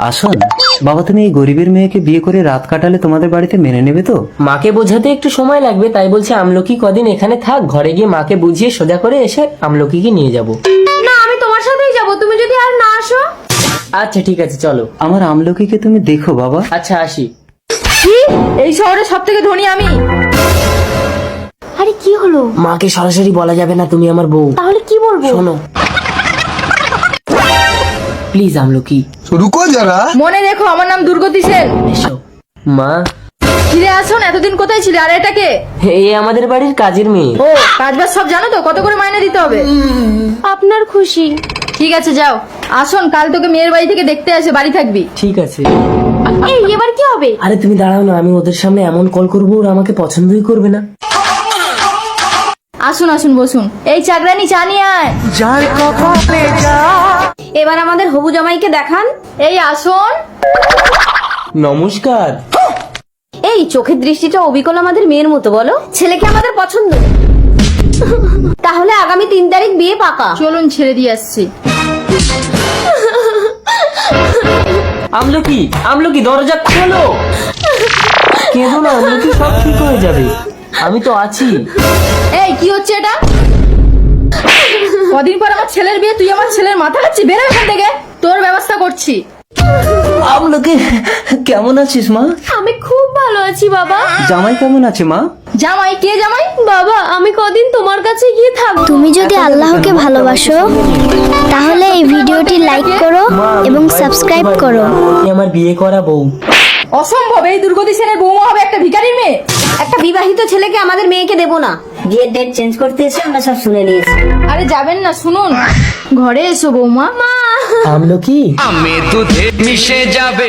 আসুন বাবা, তুমি এই গরিবের মেয়েকে বিয়ে করে রাত কাটালে তোমাদের বাড়িতে মেনে নেবে তো? মাকে বোঝাতে একটু সময় লাগবে, তাই বলছে আমলকি কদিন এখানে থাক, ঘরে গিয়ে মাকে বুঝিয়ে সোজা করে এসে আমলকিকে নিয়ে যাব। না, আমি তোমার সাথেই যাব, তুমি যদি আর না আসো। আচ্ছা ঠিক আছে চলো। আমার আমলকিকে তুমি দেখো বাবা। আচ্ছা আসি। কি, এই শহরে সব থেকে ধনী আমি? আরে কি হলো? মাকে সরাসরি বলা যাবে না তুমি আমার বউ। তাহলে কি বলবো? শোনো প্লিজ আমলকি। रुको जरा। মনে রেখো, আমার নাম দুর্গতি সেন। এসো মা। ফিরে আসুন, এতদিন কোথায় ছিলে? আর এটাকে? এই আমাদের বাড়ির কাজের মেয়ে। ও, কাজবাজ সব জানো তো? কত করে মাইনে দিতে হবে? আপনার খুশি। ঠিক আছে যাও। আসুন, কাল তোকে মেয়ের বাড়ি থেকে দেখতে আসে, বাড়ি থাকবি। ঠিক আছে। এই এবার কি হবে? আরে তুমি দাঁড়াও না, আমি ওদের সামনে এমন কল করবো ওরা আমাকে পছন্দই করবে না। আসুন আসুন, বসুন। এই চাকরানি, চা নিয়ে আয়। এবার আমাদের হবু জামাইকে দেখান। এই আসুন। নমস্কার। এই চোখের দৃষ্টিটা অবিকল আমাদের মেয়ের মতো, বলো ছেলেকে আমাদের পছন্দ। তাহলে আগামী 3 তারিখ বিয়ে পাকা। চলুন ছেড়ে দিয়ে আসছি। আমলকি, আমলকি দরজা খোলো। কেঁদো না আমলকি, সব ঠিক হয়ে যাবে, আমি তো আছি। এই কি হচ্ছে এটা? কদিন পর আমার ছেলের বিয়ে, তুই আমার ছেলের মাথা খাচ্ছিস? বেরো এখান থেকে, তোর ব্যবস্থা করছি। আমলকি কেমন আছিস মা? আমি খুব ভালো আছি বাবা। জামাই কেমন আছে মা? জামাই? কে জামাই? বাবা, আমি কদিন তোমার কাছে গিয়ে থাকবো। তুমি যদি আল্লাহকে ভালোবাসো তাহলে এই ভিডিওটি লাইক করো এবং সাবস্ক্রাইব করো। তুমি আমার বিয়ে করা বউ। অসম্ভব, এই দুর্গতি সেনের বৌমা হবে একটা ভিখারির মেয়ে। একটা বিবাহিত ছেলেকে আমাদের মেয়েকে দেবো না। বিয়ের ডেট চেঞ্জ করতে এসে আমরা সব শুনে নিয়েছি। আরে যাবেন না, শুনুন। ঘরে এসো বৌমা। মা, আমলকি আমি দুধে মিশে যাবে।